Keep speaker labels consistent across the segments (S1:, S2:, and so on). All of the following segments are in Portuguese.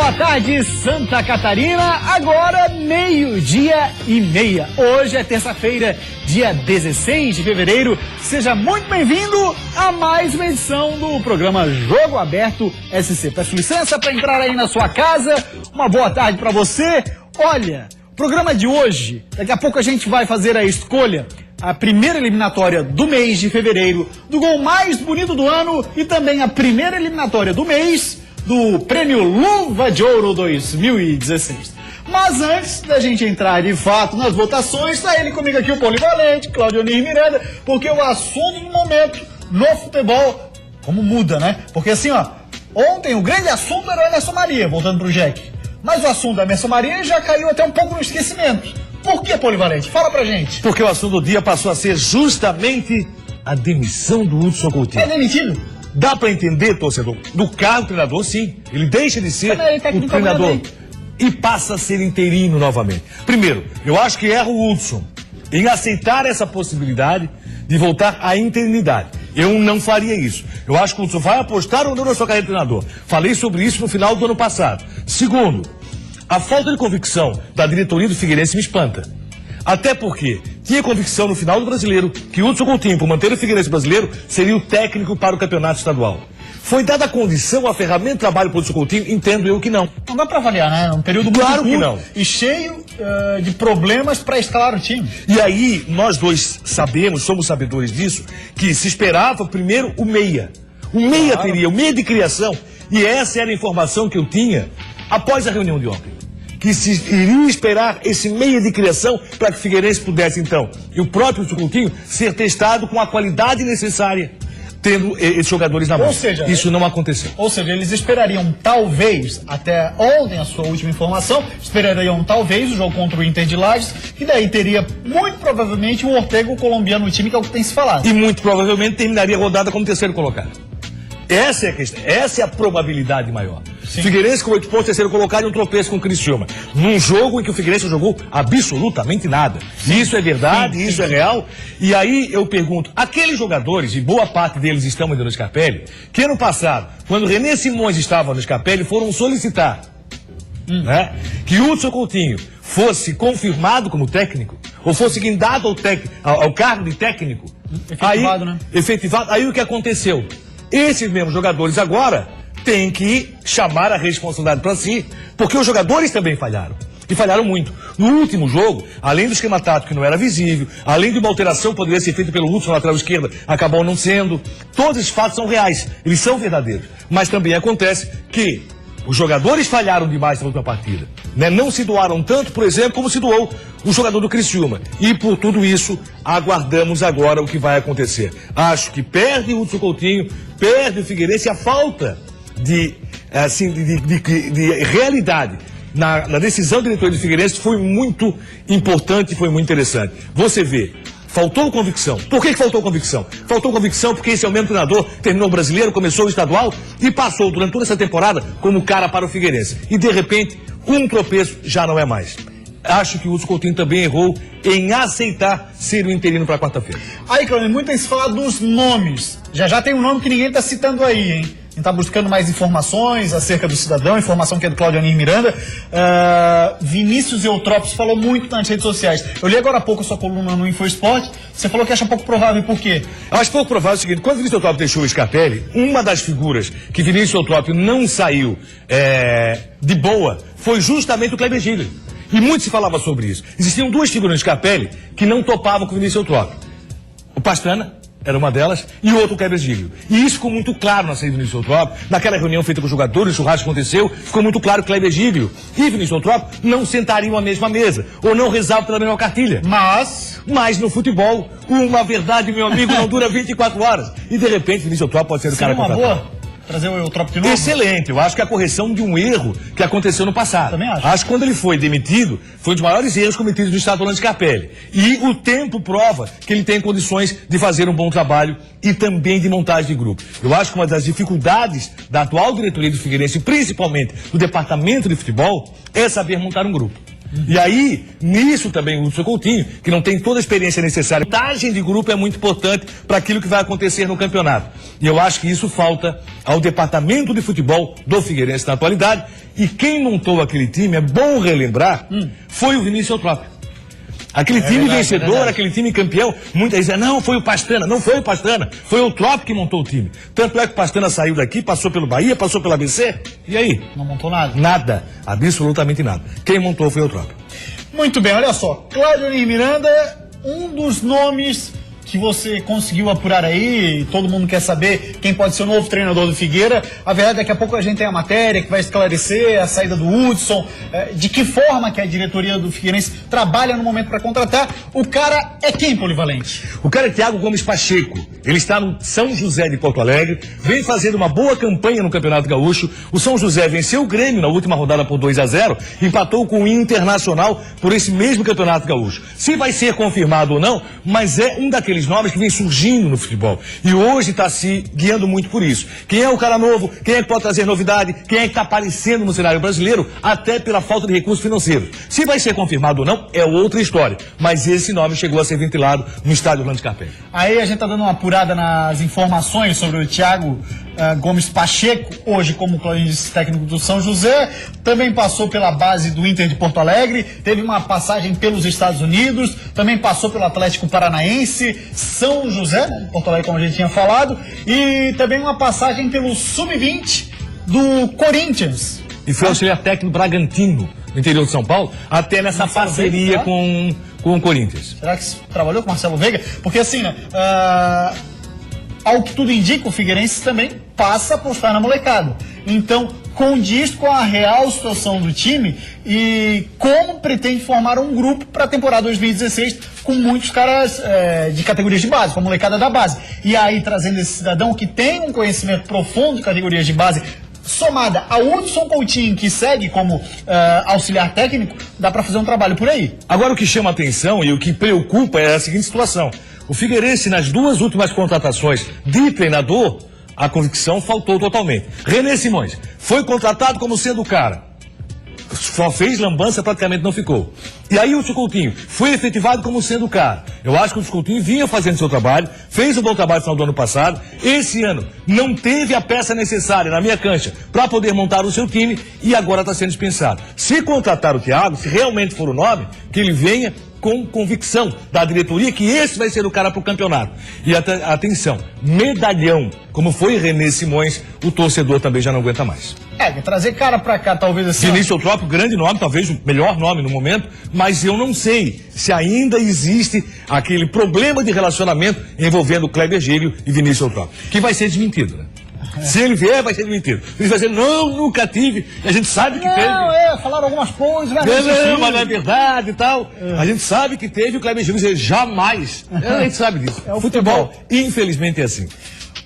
S1: Boa tarde, Santa Catarina. Agora, 12h30. Hoje é terça-feira, dia 16 de fevereiro. Seja muito bem-vindo a mais uma edição do programa Jogo Aberto SC. Peço licença para entrar aí na sua casa. Uma boa tarde para você. Olha, o programa de hoje, daqui a pouco a gente vai fazer a escolha, a primeira eliminatória do mês de fevereiro, do gol mais bonito do ano e também a primeira eliminatória do mês do Prêmio Luva de Ouro 2016. Mas antes da gente entrar de fato nas votações, está ele comigo aqui, o polivalente, Claudionir Miranda, porque o assunto do momento no futebol, como muda, né? Porque assim, ó, ontem o grande assunto era o Emerson Maria, voltando pro Jack. Mas o assunto da Emerson Maria já caiu até um pouco no esquecimento. Por que, polivalente? Fala pra gente.
S2: Porque o assunto do dia passou a ser justamente a demissão do Hudson Coutinho.
S1: É demitido?
S2: Dá pra entender, torcedor? Do cargo do treinador, sim. Ele deixa de ser o treinador e passa a ser interino novamente. Primeiro, eu acho que erra o Hudson em aceitar essa possibilidade de voltar à interinidade. Eu não faria isso. Eu acho que o Hudson vai apostar ou não na sua carreira de treinador. Falei sobre isso no final do ano passado. Segundo, a falta de convicção da diretoria do Figueirense me espanta. Até porque tinha convicção no final do Brasileiro que Hudson Coutinho, por manter o Figueirense brasileiro, seria o técnico para o campeonato estadual. Foi dada a condição, a ferramenta de trabalho para o Hudson Coutinho? Entendo eu que não.
S1: Não dá para avaliar, né? Um período muito
S2: claro
S1: curto
S2: que não.
S1: E cheio de problemas para escalar o time.
S2: E aí, nós dois sabemos, somos sabedores disso, que se esperava primeiro o meia. O meia teria, o meia de criação. E essa era a informação que eu tinha após a reunião de ontem. Que se iria esperar esse meia de criação para que o Figueirense pudesse, então, e o próprio Hudson Coutinho, ser testado com a qualidade necessária, tendo esses jogadores na mão.
S1: Ou seja,
S2: isso não aconteceu.
S1: Ou seja, eles esperariam talvez, até ontem a sua última informação, esperariam talvez o jogo contra o Inter de Lages, que daí teria muito provavelmente o Ortega, o colombiano, no time, que é o que tem se falado.
S2: E muito provavelmente terminaria a rodada como terceiro colocado. Essa é a questão, essa é a probabilidade maior. Sim. Figueirense com 8 pontos, terceiro colocado e um tropeço com o Criciúma. Num jogo em que o Figueirense não jogou absolutamente nada. Isso é verdade, isso é real. E aí eu pergunto, aqueles jogadores, e boa parte deles estão ainda no Scarpelli, que ano passado, quando René Simões estava no Scarpelli, foram solicitar né, que Hudson Coutinho fosse confirmado como técnico, ou fosse guindado ao cargo de técnico.
S1: Efetivado, né?
S2: Efetivado. Aí o que aconteceu? Esses mesmos jogadores agora têm que chamar a responsabilidade para si, porque os jogadores também falharam. E falharam muito. No último jogo, além do esquema tático que não era visível, além de uma alteração que poderia ser feita pelo Hudson na lateral esquerda, acabou não sendo. Todos esses fatos são reais, eles são verdadeiros. Mas também acontece que os jogadores falharam demais na última partida. Né? Não se doaram tanto, por exemplo, como se doou o jogador do Criciúma. E por tudo isso, aguardamos agora o que vai acontecer. Acho que perde o Hudson Coutinho, perde o Figueirense, e a falta de realidade na decisão da diretoria do Figueirense foi muito importante e foi muito interessante. Você vê, faltou convicção. Por que faltou convicção? Faltou convicção porque esse é o mesmo treinador, terminou o brasileiro, começou o estadual e passou durante toda essa temporada como cara para o Figueirense. E de repente, um tropeço já não é mais. Acho que o Hudson Coutinho também errou em aceitar ser o interino para quarta-feira.
S1: Aí, Cláudio, muito tem se falado dos nomes. Já tem um nome que ninguém está citando aí, hein? A gente está buscando mais informações acerca do cidadão, informação que é do Claudionir Miranda. Vinícius Eutrópio falou muito nas redes sociais. Eu li agora há pouco a sua coluna no InfoEsport. Você falou que acha pouco provável. Por quê?
S2: Acho pouco provável o seguinte: quando Vinícius Eutrópio deixou o Scarpelli, uma das figuras que Vinícius Eutrópio não saiu de boa foi justamente o Kleber Giglio. E muito se falava sobre isso. Existiam duas figuras no Scarpelli que não topavam com o Vinícius Eutrópio. O Pastrana era uma delas, e o outro o Kleber Giglio. E isso ficou muito claro na saída do Vinícius Eutrópio. Naquela reunião feita com os jogadores, o churrasco aconteceu, ficou muito claro que Kleber Giglio e Vinícius Eutrópio não sentariam à mesma mesa, ou não rezavam pela mesma cartilha. Mas no futebol, uma verdade, meu amigo, não dura 24 horas. E de repente, Vinícius Eutrópio pode ser o cara contratado.
S1: Boa. Trazer o Eutrópio de novo?
S2: Excelente, eu acho que é a correção de um erro que aconteceu no passado.
S1: Também acho.
S2: Acho que quando ele foi demitido, foi um dos maiores erros cometidos no estado do Scarpelli. E o tempo prova que ele tem condições de fazer um bom trabalho e também de montagem de grupo. Eu acho que uma das dificuldades da atual diretoria do Figueirense, principalmente do departamento de futebol, é saber montar um grupo. E aí, nisso também o Hudson Coutinho, que não tem toda a experiência necessária. A vantagem de grupo é muito importante para aquilo que vai acontecer no campeonato. E eu acho que isso falta ao departamento de futebol do Figueirense na atualidade. E quem montou aquele time, é bom relembrar, foi o Vinícius Eutrópio. Aquele time vencedor, aquele time campeão, muitas vezes, não, foi o Pastana, não foi o Pastana, foi o Eutrópio que montou o time. Tanto é que o Pastana saiu daqui, passou pelo Bahia, passou pelo ABC, e aí?
S1: Não montou nada.
S2: Nada, absolutamente nada. Quem montou foi o Eutrópio.
S1: Muito bem, olha só, Claudio Miranda, um dos nomes que você conseguiu apurar aí, todo mundo quer saber quem pode ser o novo treinador do Figueira. A verdade, daqui a pouco a gente tem a matéria que vai esclarecer a saída do Hudson, de que forma que a diretoria do Figueirense trabalha no momento para contratar. O cara é quem, Polivalente?
S2: O cara é Thiago Gomes Pacheco. Ele está no São José de Porto Alegre, vem fazendo uma boa campanha no Campeonato Gaúcho. O São José venceu o Grêmio na última rodada por 2-0, empatou com o Internacional por esse mesmo Campeonato Gaúcho. Se vai ser confirmado ou não, mas é um daqueles nomes que vem surgindo no futebol. E hoje está se guiando muito por isso. Quem é o cara novo? Quem é que pode trazer novidade? Quem é que está aparecendo no cenário brasileiro? Até pela falta de recursos financeiros. Se vai ser confirmado ou não, é outra história. Mas esse nome chegou a ser ventilado no estádio Orlando Scarpelli.
S1: Aí a gente está dando uma apurada nas informações sobre o Thiago Gomes Pacheco, hoje como técnico do São José, também passou pela base do Inter de Porto Alegre, teve uma passagem pelos Estados Unidos, também passou pelo Atlético Paranaense, São José, Porto Alegre como a gente tinha falado, e também uma passagem pelo Sub-20 do Corinthians.
S2: E foi auxiliar técnico Bragantino, no interior de São Paulo, até nessa parceria com o Corinthians.
S1: Será que trabalhou com Marcelo Veiga? Porque assim, né, ao que tudo indica, o Figueirense também passa a apostar na molecada. Então, condiz com a real situação do time e como pretende formar um grupo para a temporada 2016 com muitos caras de categorias de base, com a molecada da base. E aí, trazendo esse cidadão que tem um conhecimento profundo de categorias de base, somada a Hudson Coutinho, que segue como auxiliar técnico, dá para fazer um trabalho por aí.
S2: Agora, o que chama atenção e o que preocupa é a seguinte situação. O Figueirense, nas duas últimas contratações de treinador, a convicção faltou totalmente. René Simões foi contratado como sendo o cara. Só fez lambança, praticamente não ficou. E aí o Hudson Coutinho foi efetivado como sendo o cara. Eu acho que o Hudson Coutinho vinha fazendo seu trabalho, fez um bom trabalho no final do ano passado. Esse ano não teve a peça necessária na minha cancha para poder montar o seu time e agora está sendo dispensado. Se contratar o Thiago, se realmente for o nome, que ele venha com convicção da diretoria que esse vai ser o cara para o campeonato. E atenção, medalhão, como foi René Simões, o torcedor também já não aguenta mais.
S1: Trazer cara pra cá, talvez assim.
S2: Vinícius Eutrópio, grande nome, talvez o melhor nome no momento, mas eu não sei se ainda existe aquele problema de relacionamento envolvendo Kleber Gílio e Vinícius Eutrópio, que vai ser desmentido, né? Se ele vier, vai ser demitido. Ele vai dizer, não, nunca tive. E a gente sabe que teve.
S1: Não, falaram algumas coisas, mas
S2: não é verdade e tal. A gente sabe que teve o Kleber Gílio, jamais. A gente sabe disso.
S1: É o futebol,
S2: infelizmente, é assim.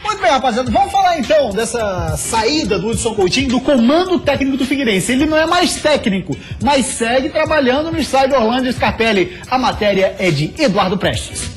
S1: Muito bem, rapaziada. Vamos falar então dessa saída do Hudson Coutinho, do comando técnico do Figueirense. Ele não é mais técnico, mas segue trabalhando no estádio Orlando Scarpelli. A matéria é de Eduardo Prestes.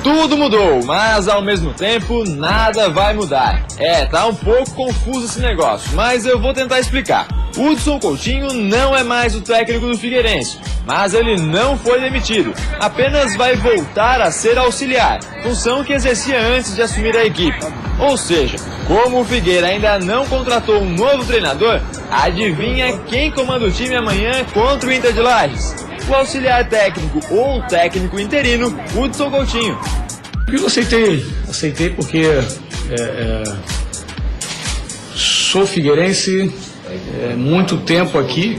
S3: Tudo mudou, mas ao mesmo tempo nada vai mudar. Tá um pouco confuso esse negócio, mas eu vou tentar explicar. Hudson Coutinho não é mais o técnico do Figueirense, mas ele não foi demitido. Apenas vai voltar a ser auxiliar, função que exercia antes de assumir a equipe. Ou seja, como o Figueira ainda não contratou um novo treinador, adivinha quem comanda o time amanhã contra o Inter de Lages? O auxiliar técnico ou técnico interino, Hudson Coutinho.
S4: Eu aceitei porque sou figueirense, muito tempo aqui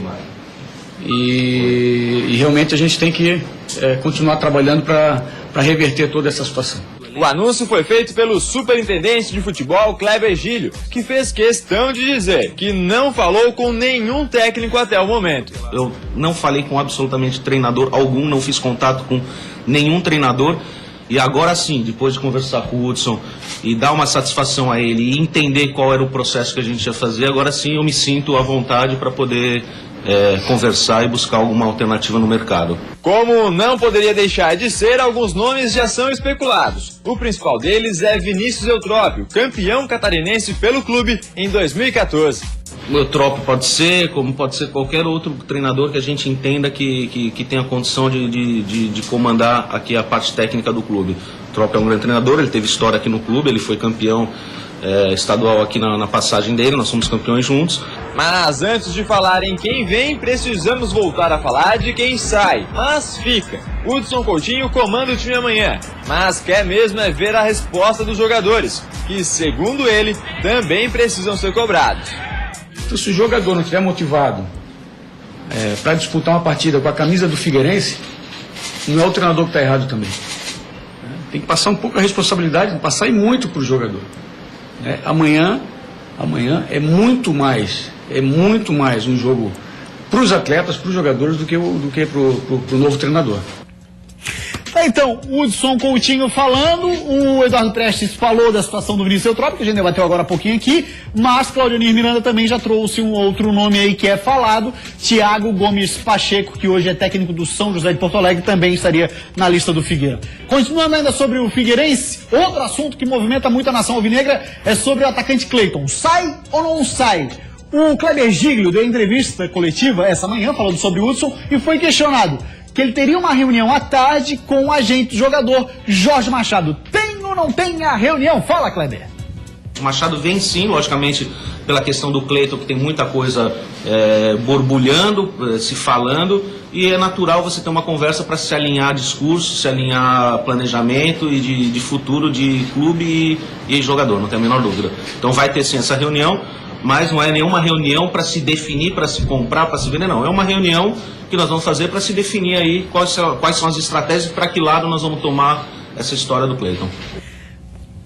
S4: e realmente a gente tem que continuar trabalhando para reverter toda essa situação.
S3: O anúncio foi feito pelo superintendente de futebol Kleber Gílio, que fez questão de dizer que não falou com nenhum técnico até o momento.
S5: Eu não falei com absolutamente treinador algum, não fiz contato com nenhum treinador. E agora sim, depois de conversar com o Hudson e dar uma satisfação a ele e entender qual era o processo que a gente ia fazer, agora sim eu me sinto à vontade para poder conversar e buscar alguma alternativa no mercado.
S3: Como não poderia deixar de ser, alguns nomes já são especulados. O principal deles é Vinícius Eutrópio, campeão catarinense pelo clube em 2014.
S5: O Trop pode ser, como pode ser qualquer outro treinador que a gente entenda que tenha condição de comandar aqui a parte técnica do clube. O Trop é um grande treinador, ele teve história aqui no clube, ele foi campeão estadual aqui na passagem dele, nós somos campeões juntos.
S3: Mas antes de falar em quem vem, precisamos voltar a falar de quem sai, mas fica. Hudson Coutinho comanda o time amanhã, mas quer mesmo é ver a resposta dos jogadores, que segundo ele, também precisam ser cobrados.
S4: Então, se o jogador não estiver motivado para disputar uma partida com a camisa do Figueirense, não é o treinador que está errado também. Tem que passar um pouco a responsabilidade, passar e muito para o jogador. Amanhã é muito mais um jogo para os atletas, para os jogadores, do que para o novo treinador.
S1: Então, o Hudson Coutinho falando, o Eduardo Prestes falou da situação do Vinícius Eutrópio, que a gente debateu agora há pouquinho aqui, mas Claudionir Miranda também já trouxe um outro nome aí que é falado, Thiago Gomes Pacheco, que hoje é técnico do São José de Porto Alegre, também estaria na lista do Figueira. Continuando ainda sobre o Figueirense, outro assunto que movimenta muito a nação alvinegra é sobre o atacante Cleiton. Sai ou não sai? O Kleber Giglio deu entrevista coletiva essa manhã falando sobre o Hudson e foi questionado que ele teria uma reunião à tarde com o agente jogador Jorge Machado. Tem ou não tem a reunião? Fala, Kleber.
S5: O Machado vem sim, logicamente, pela questão do Cleiton, que tem muita coisa borbulhando, se falando, e é natural você ter uma conversa para se alinhar discurso, se alinhar planejamento e de futuro de clube e jogador, não tem a menor dúvida. Então vai ter sim essa reunião, mas não é nenhuma reunião para se definir, para se comprar, para se vender, não. É uma reunião que nós vamos fazer para se definir aí quais são as estratégias e para que lado nós vamos tomar essa história do Cleiton.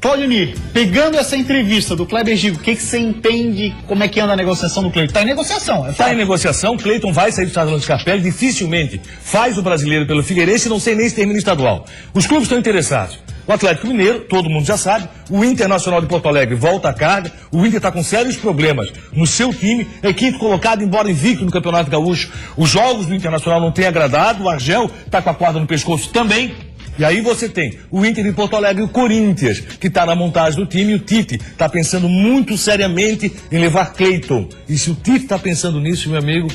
S1: Claudionir, pegando essa entrevista do Kleber Giglio, o que você entende, como é que anda a negociação do Cleiton? Está em negociação.
S2: Está em negociação, Cleiton vai sair do Estado de Capela, dificilmente faz o brasileiro pelo Figueirense, não sei nem se termina estadual. Os clubes estão interessados. O Atlético Mineiro, todo mundo já sabe, o Internacional de Porto Alegre volta à carga, o Inter está com sérios problemas no seu time, é quinto colocado, embora invicto no Campeonato Gaúcho. Os jogos do Internacional não têm agradado, o Argel está com a corda no pescoço também. E aí você tem o Inter de Porto Alegre e o Corinthians, que está na montagem do time, e o Tite está pensando muito seriamente em levar Cleiton. E se o Tite está pensando nisso, meu amigo,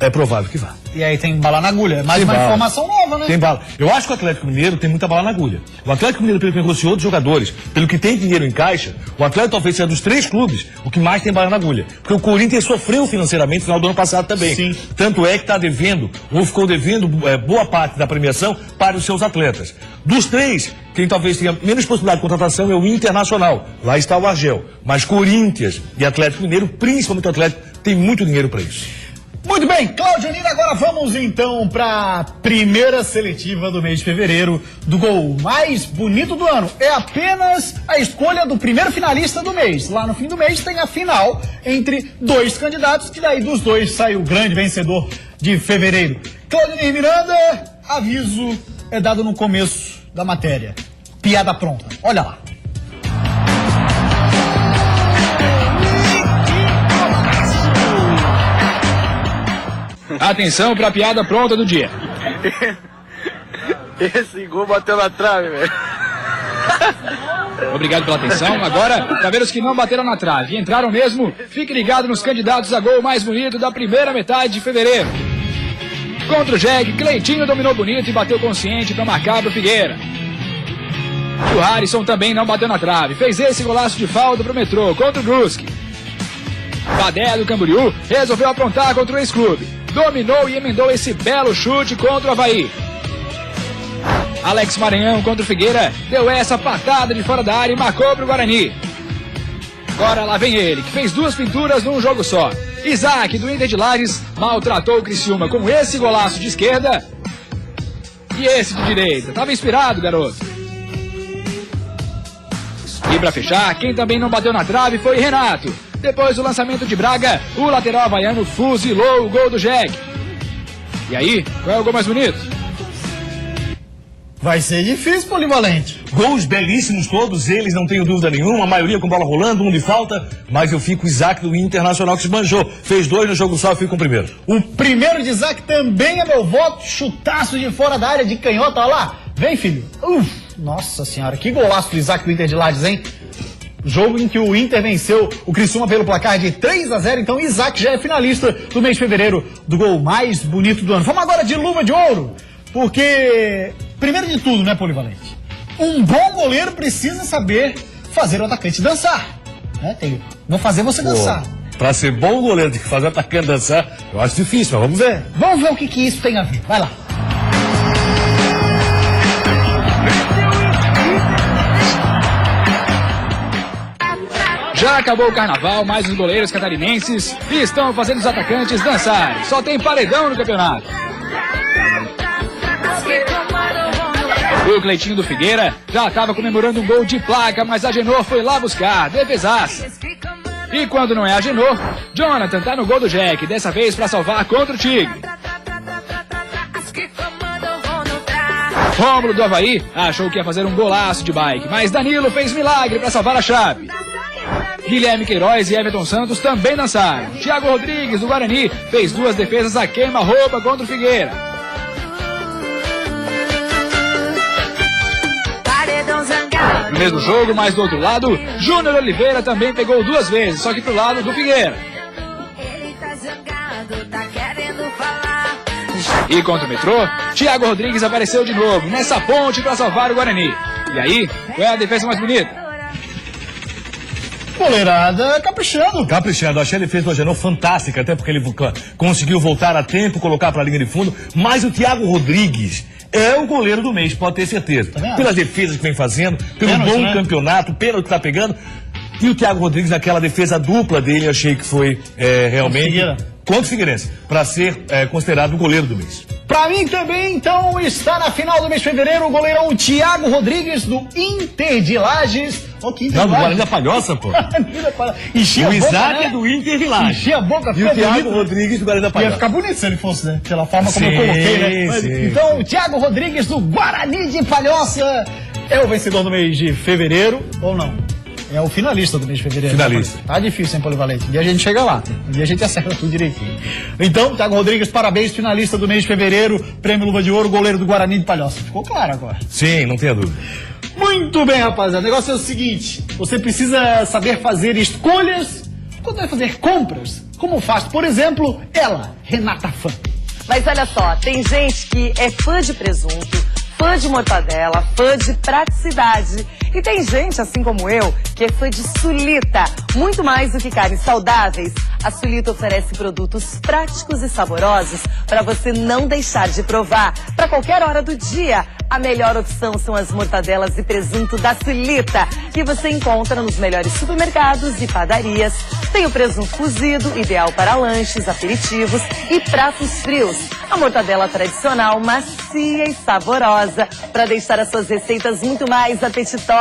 S2: é provável que vá.
S1: E aí tem bala na agulha. Mais uma informação nova, né?
S2: Tem bala. Eu acho que o Atlético Mineiro tem muita bala na agulha. O Atlético Mineiro, pelo que negociou de jogadores, pelo que tem dinheiro em caixa, o Atlético talvez seja dos três clubes o que mais tem bala na agulha. Porque o Corinthians sofreu financeiramente no final do ano passado também.
S1: Sim.
S2: Tanto é que está devendo, ou ficou devendo boa parte da premiação para os seus atletas. Dos três, quem talvez tenha menos possibilidade de contratação é o Internacional. Lá está o Argel. Mas Corinthians e Atlético Mineiro, principalmente o Atlético, tem muito dinheiro para isso.
S1: Muito bem, Claudionir, agora vamos então para a primeira seletiva do mês de fevereiro do gol mais bonito do ano. É apenas a escolha do primeiro finalista do mês. Lá no fim do mês tem a final entre dois candidatos, que daí dos dois sai o grande vencedor de fevereiro. Claudionir Miranda, aviso é dado no começo da matéria. Piada pronta. Olha lá.
S6: Atenção para a piada pronta do dia.
S3: Esse gol bateu na trave, velho.
S6: Obrigado pela atenção. Agora, para ver os que não bateram na trave e entraram mesmo, fique ligado nos candidatos a gol mais bonito da primeira metade de fevereiro. Contra o Jeg, Cleitinho dominou bonito e bateu consciente para marcar para o Figueira. E o Harrison também não bateu na trave. Fez esse golaço de falta para o Metrô contra o Brusque. Badé do Camboriú resolveu aprontar contra o ex-clube. Dominou e emendou esse belo chute contra o Avaí. Alex Maranhão contra o Figueira deu essa patada de fora da área e marcou para o Guarani. Agora lá vem ele, que fez duas pinturas num jogo só. Isaac, do Inter de Lages, maltratou o Criciúma com esse golaço de esquerda e esse de direita. Tava inspirado, garoto. E para fechar, quem também não bateu na trave foi Renato. Depois do lançamento de Braga, o lateral havaiano fuzilou o gol do Jeg. E aí, qual é o gol mais bonito?
S1: Vai ser difícil, Polivalente.
S2: Gols belíssimos todos eles, não tenho dúvida nenhuma, a maioria com bola rolando, um de falta, mas eu fico com o Isaac do Internacional que se manjou. Fez dois no jogo só, eu fico com o primeiro.
S1: O primeiro de Isaac também é meu voto, chutaço de fora da área de canhota, olha lá. Vem, filho. Nossa senhora, que golaço do Isaac do Inter de Lages, hein? Jogo em que o Inter venceu o Criciúma pelo placar de 3-0. Então Isaac já é finalista do mês de fevereiro do gol mais bonito do ano. Vamos agora de luva de ouro, porque, primeiro de tudo, né, Polivalente? Um bom goleiro precisa saber fazer o atacante dançar. Né? Vou fazer você dançar.
S2: Pra ser bom goleiro, tem que fazer o atacante dançar. Eu acho difícil, mas vamos ver.
S1: Vamos ver o que isso tem a ver. Vai lá.
S6: Já acabou o carnaval, mas os goleiros catarinenses estão fazendo os atacantes dançarem. Só tem paredão no campeonato. O Cleitinho do Figueira já estava comemorando um gol de placa, mas a Agenor foi lá buscar, defesaça. E quando não é a Agenor, Jonathan tá no gol do Jack, dessa vez para salvar contra o Tigre. Rômulo do Avaí achou que ia fazer um golaço de bike, mas Danilo fez milagre para salvar a chave. Guilherme Queiroz e Everton Santos também dançaram. Thiago Rodrigues, do Guarani, fez 2 defesas a queima-roupa contra o Figueira. No mesmo jogo, mas do outro lado, Júnior Oliveira também pegou 2 vezes, só que pro lado do Figueira. E contra o Metrô, Thiago Rodrigues apareceu de novo, nessa ponte para salvar o Guarani. E aí, qual é a defesa mais bonita?
S1: Goleirada caprichando.
S2: Caprichando, achei a defesa do Agenor fantástica, até porque ele conseguiu voltar a tempo, colocar para a linha de fundo, mas o Thiago Rodrigues é o goleiro do mês, pode ter certeza. Pelas defesas que vem fazendo, pelo
S1: pênalti,
S2: bom
S1: né?
S2: campeonato, pênalti que tá pegando. E o Thiago Rodrigues, naquela defesa dupla dele, eu achei que foi realmente contra o Figueirense, para ser considerado o goleiro do mês.
S1: Pra mim também, então, está na final do mês de fevereiro o goleirão Thiago Rodrigues, do Inter de Lages.
S2: Não, do Guarani da Palhoça, pô.
S1: Enchia
S2: O
S1: a boca,
S2: Isaac
S1: né?
S2: é do Inter de Lages.
S1: Enchia a boca.
S2: E o Thiago Rodrigues do Guarani da
S1: Ia
S2: Palhoça.
S1: ficar bonito se ele fosse, né? Pela forma como
S2: Sim,
S1: eu coloquei, né? Mas,
S2: sim.
S1: então, o Thiago Rodrigues, do Guarani de Palhoça, é o vencedor do mês de fevereiro, ou não? É o finalista do mês de fevereiro.
S2: Finalista.
S1: Tá difícil, hein, Polivalente? Um dia a gente chega lá. Um dia a gente acerta tudo direitinho. Então, Thiago Rodrigues, parabéns, finalista do mês de fevereiro, prêmio Luva de Ouro, goleiro do Guarani de Palhoça. Ficou claro agora.
S2: Sim, não tenha dúvida.
S1: Muito bem, rapaziada. O negócio é o seguinte: você precisa saber fazer escolhas quando vai fazer compras. Como faz, por exemplo, ela, Renata Fã.
S7: Mas olha só, tem gente que é fã de presunto, fã de mortadela, fã de praticidade. E tem gente, assim como eu, que é fã de Sulita. Muito mais do que carnes saudáveis, a Sulita oferece produtos práticos e saborosos para você não deixar de provar. Para qualquer hora do dia, a melhor opção são as mortadelas e presunto da Sulita, que você encontra nos melhores supermercados e padarias. Tem o presunto cozido, ideal para lanches, aperitivos e pratos frios. A mortadela tradicional, macia e saborosa, para deixar as suas receitas muito mais apetitosas.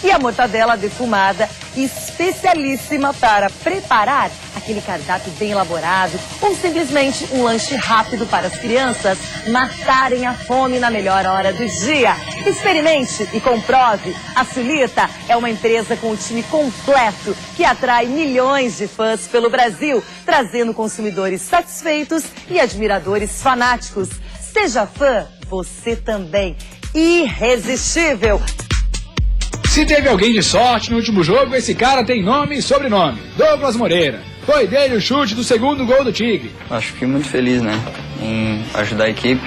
S7: E a mortadela defumada, especialíssima para preparar aquele cardápio bem elaborado ou simplesmente um lanche rápido para as crianças matarem a fome na melhor hora do dia. Experimente e comprove. A Sulita é uma empresa com um time completo que atrai milhões de fãs pelo Brasil, trazendo consumidores satisfeitos e admiradores fanáticos. Seja fã, você também. Irresistível.
S6: Se teve alguém de sorte no último jogo, esse cara tem nome e sobrenome. Douglas Moreira. Foi dele o chute do segundo gol do Tigre.
S8: Acho que fiquei muito feliz, né, em ajudar a equipe.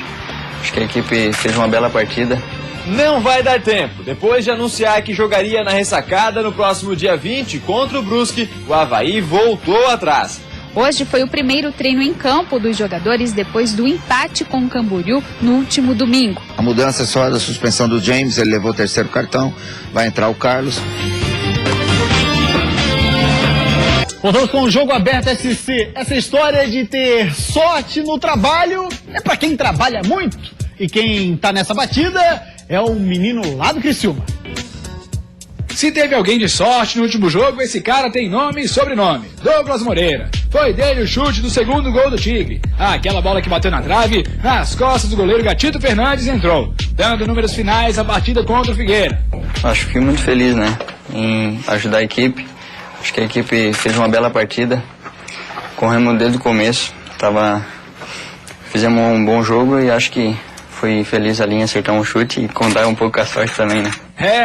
S8: Acho que a equipe fez uma bela partida.
S3: Não vai dar tempo. Depois de anunciar que jogaria na ressacada no próximo dia 20 contra o Brusque, o Avaí voltou atrás.
S9: Hoje foi o primeiro treino em campo dos jogadores depois do empate com o Camboriú no último domingo.
S10: A mudança é só da suspensão do James, ele levou o 3º cartão, vai entrar o Carlos.
S1: Voltamos com o Jogo Aberto SC. Essa história de ter sorte no trabalho é pra quem trabalha muito. E quem tá nessa batida é o menino lá do Criciúma.
S6: Se teve alguém de sorte no último jogo, esse cara tem nome e sobrenome. Douglas Moreira. Foi dele o chute do segundo gol do Tigre. Aquela bola que bateu na trave, nas costas do goleiro Gatito Fernandes entrou, dando números finais à partida contra o Figueira.
S8: Acho que fiquei muito feliz, né, em ajudar a equipe. Acho que a equipe fez uma bela partida. Corremos desde o começo. Fizemos um bom jogo e acho que fui feliz ali em acertar um chute e contar um pouco com a sorte também, né?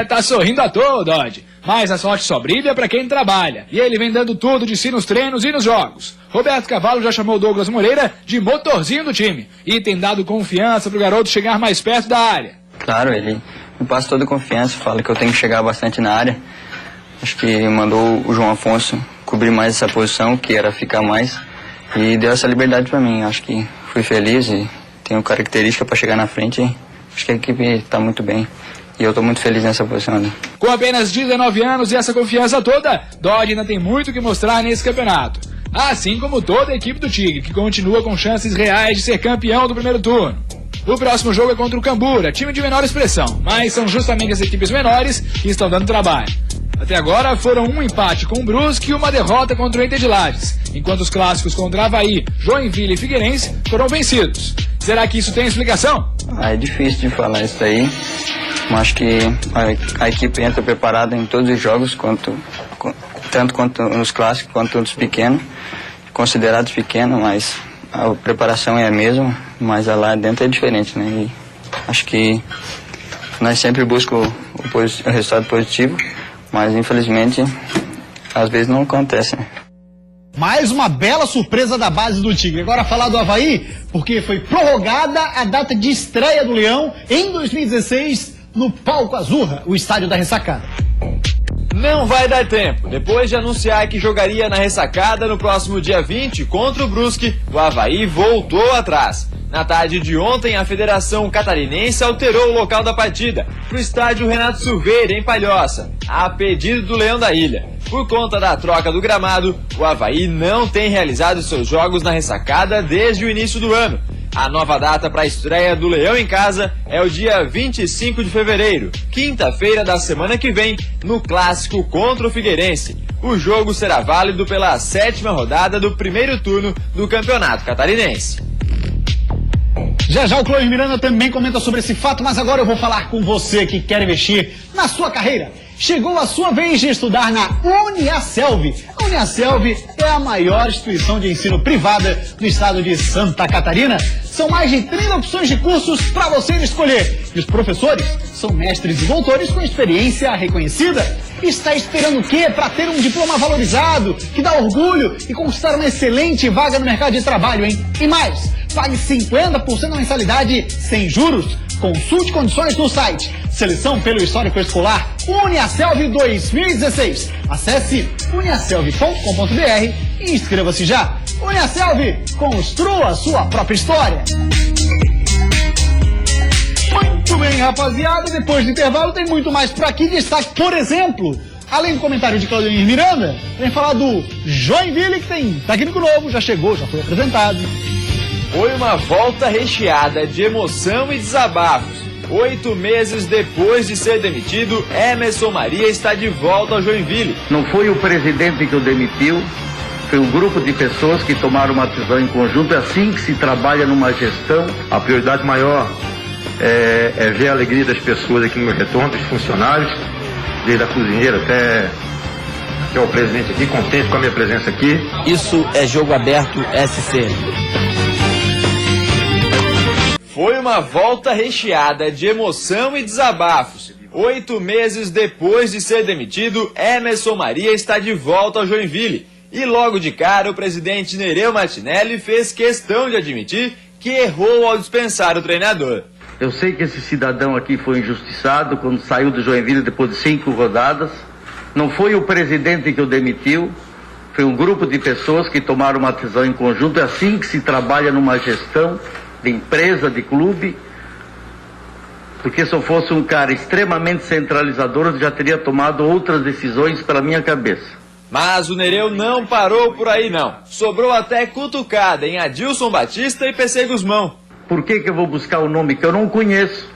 S6: Tá sorrindo à toa, Dodge. Mas a sorte só brilha para quem trabalha. E ele vem dando tudo de si nos treinos e nos jogos. Roberto Cavalo já chamou Douglas Moreira de motorzinho do time. E tem dado confiança pro garoto chegar mais perto da área.
S8: Claro, ele me passa toda a confiança, fala que eu tenho que chegar bastante na área. Acho que mandou o João Afonso cobrir mais essa posição, que era ficar mais. E deu essa liberdade para mim. Acho que fui feliz e tenho característica para chegar na frente. Acho que a equipe está muito bem. E eu estou muito feliz nessa posição ali.
S6: Com apenas 19 anos e essa confiança toda, Dodge ainda tem muito que mostrar nesse campeonato. Assim como toda a equipe do Tigre, que continua com chances reais de ser campeão do primeiro turno. O próximo jogo é contra o Cambura, time de menor expressão, mas são justamente as equipes menores que estão dando trabalho. Até agora foram um empate com o Brusque e uma derrota contra o Inter de Lages, enquanto os clássicos contra Avaí, Joinville e Figueirense foram vencidos. Será que isso tem explicação?
S8: É difícil de falar isso aí. Mas acho que a equipe entra preparada em todos os jogos, tanto quanto nos clássicos quanto nos pequenos, considerados pequenos, mas a preparação é a mesma, mas lá dentro é diferente, né? E acho que nós sempre buscamos o resultado positivo, mas infelizmente às vezes não acontece, né?
S1: Mais uma bela surpresa da base do Tigre. Agora falar do Avaí, porque foi prorrogada a data de estreia do Leão em 2016 no Palco Azurra, o estádio da Ressacada.
S3: Não vai dar tempo. Depois de anunciar que jogaria na Ressacada no próximo dia 20 contra o Brusque, o Avaí voltou atrás. Na tarde de ontem, a Federação Catarinense alterou o local da partida para o estádio Renato Silveira, em Palhoça, a pedido do Leão da Ilha. Por conta da troca do gramado, o Avaí não tem realizado seus jogos na Ressacada desde o início do ano. A nova data para a estreia do Leão em casa é o dia 25 de fevereiro, quinta-feira da semana que vem, no clássico contra o Figueirense. O jogo será válido pela 7ª rodada do primeiro turno do Campeonato Catarinense.
S1: Já já o Clóvis Miranda também comenta sobre esse fato, mas agora eu vou falar com você que quer investir na sua carreira. Chegou a sua vez de estudar na Uniaselv. A Uniaselv é a maior instituição de ensino privada do estado de Santa Catarina. São mais de 30 opções de cursos para você escolher. E os professores são mestres e doutores com experiência reconhecida. Está esperando o quê para ter um diploma valorizado, que dá orgulho e conquistar uma excelente vaga no mercado de trabalho, hein? E mais, pague 50% da mensalidade sem juros. Consulte condições no site. Seleção pelo histórico escolar Uniaselv 2016. Acesse uniaselv.com.br e inscreva-se já. Uniaselv, construa a sua própria história. Muito bem, rapaziada. Depois do intervalo tem muito mais por aqui. Destaque, por exemplo, além do comentário de Claudio Miranda, vem falar do Joinville, que tem técnico novo, já chegou, já foi apresentado.
S3: Foi uma volta recheada de emoção e desabafos. 8 meses depois de ser demitido, Emerson Maria está de volta ao Joinville.
S11: Não foi o presidente que o demitiu, foi um grupo de pessoas que tomaram uma decisão em conjunto. É assim que se trabalha numa gestão.
S12: A prioridade maior é ver a alegria das pessoas aqui no meu retorno, dos funcionários, desde a cozinheira até o presidente aqui, contente com a minha presença aqui.
S13: Isso é Jogo Aberto SC.
S3: Foi uma volta recheada de emoção e desabafos. 8 meses depois de ser demitido, Emerson Maria está de volta ao Joinville. E logo de cara, o presidente Nereu Martinelli fez questão de admitir que errou ao dispensar o treinador.
S11: Eu sei que esse cidadão aqui foi injustiçado quando saiu do Joinville depois de 5 rodadas. Não foi o presidente que o demitiu, foi um grupo de pessoas que tomaram uma decisão em conjunto. É assim que se trabalha numa gestão de empresa, de clube, porque se eu fosse um cara extremamente centralizador, eu já teria tomado outras decisões pela minha cabeça.
S3: Mas o Nereu não parou por aí não. Sobrou até cutucada em Adilson Batista e PC Guzmão.
S11: Por que eu vou buscar um nome que eu não conheço?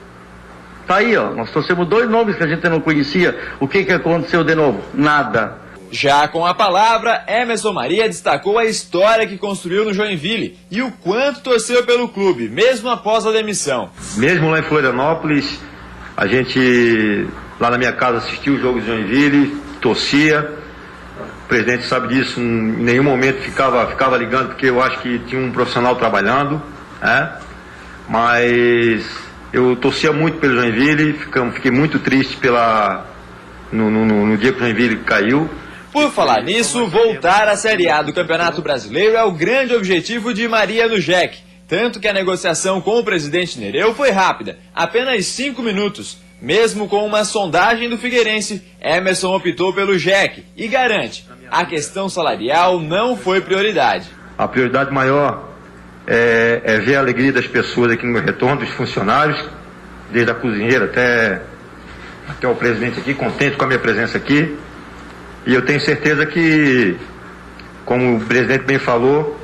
S11: Tá aí, ó, nós trouxemos 2 nomes que a gente não conhecia. O que aconteceu de novo? Nada.
S3: Já com a palavra, Emerson Maria destacou a história que construiu no Joinville e o quanto torceu pelo clube, mesmo após a demissão.
S12: Mesmo lá em Florianópolis, a gente, lá na minha casa, assistiu o jogo de Joinville, torcia. O presidente sabe disso, em nenhum momento ficava ligando, porque eu acho que tinha um profissional trabalhando, né? Mas eu torcia muito pelo Joinville, fiquei muito triste pela no dia que o Joinville caiu.
S3: Por falar nisso, voltar à Série A do Campeonato Brasileiro é o grande objetivo de Maria no Jack. Tanto que a negociação com o presidente Nereu foi rápida, apenas 5 minutos. Mesmo com uma sondagem do Figueirense, Emerson optou pelo Jack e garante, a questão salarial não foi prioridade.
S12: A prioridade maior é ver a alegria das pessoas aqui no meu retorno, dos funcionários, desde a cozinheira até o presidente aqui, contente com a minha presença aqui. E eu tenho certeza que, como o presidente bem falou,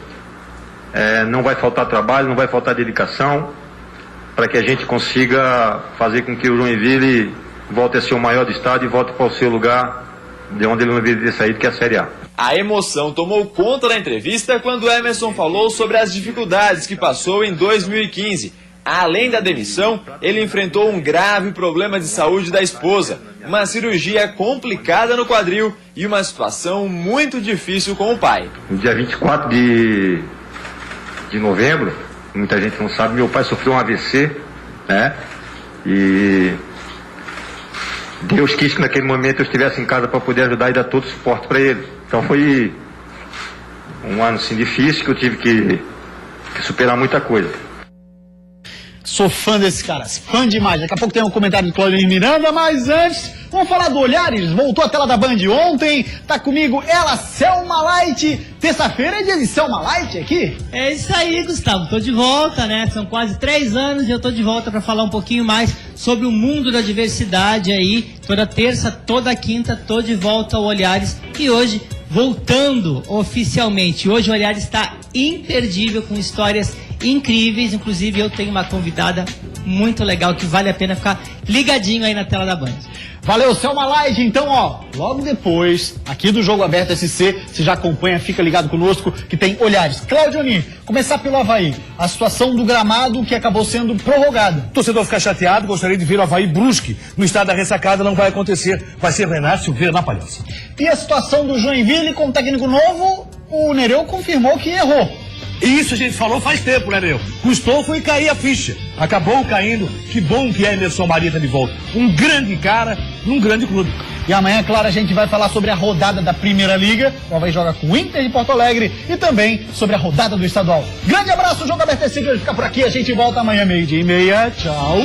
S12: não vai faltar trabalho, não vai faltar dedicação, para que a gente consiga fazer com que o Joinville volte a ser o maior do estado e volte para o seu lugar de onde ele não deveria ter saído, que é a Série A.
S3: A emoção tomou conta da entrevista quando Emerson falou sobre as dificuldades que passou em 2015. Além da demissão, ele enfrentou um grave problema de saúde da esposa, uma cirurgia complicada no quadril e uma situação muito difícil com o pai.
S12: No dia 24 de novembro, muita gente não sabe, meu pai sofreu um AVC, né? E Deus quis que naquele momento eu estivesse em casa para poder ajudar e dar todo o suporte para ele. Então foi um ano assim, difícil, que eu tive que superar muita coisa.
S1: Sou fã desses caras, fã demais. Daqui a pouco tem um comentário do Claudio Miranda, mas antes, vamos falar do Olhares. Voltou à tela da Band ontem, tá comigo ela, Selma Light. Terça-feira é dia de Selma Light aqui?
S14: É isso aí, Gustavo, tô de volta, né? São quase 3 anos e eu tô de volta para falar um pouquinho mais sobre o mundo da diversidade aí. Toda terça, toda quinta, tô de volta ao Olhares e hoje, voltando oficialmente. Hoje o Olhares está imperdível, com histórias incríveis, inclusive eu tenho uma convidada muito legal que vale a pena ficar ligadinho aí na tela da Band.
S1: Valeu, Selma Light. Então, ó, logo depois, aqui do Jogo Aberto SC, você já acompanha, fica ligado conosco, que tem Olhares. Cláudio Oni, começar pelo Avaí, a situação do gramado que acabou sendo prorrogada.
S2: O torcedor fica chateado, gostaria de ver o Avaí Brusque. No estado da ressacada não vai acontecer, vai ser Renato Silveira na Palhoça.
S1: E a situação do Joinville com o técnico novo, o Nereu confirmou que errou.
S2: Isso a gente falou faz tempo, né, Nereu? Custou foi cair a ficha. Acabou caindo. Que bom que é Emerson Maria tá de volta. Um grande cara, num grande clube.
S1: E amanhã, claro, a gente vai falar sobre a rodada da Primeira Liga. O Avaí joga com o Inter de Porto Alegre e também sobre a rodada do estadual. Grande abraço, o Jogo Aberto SC vai ficar por aqui. A gente volta amanhã, 12:30. Tchau.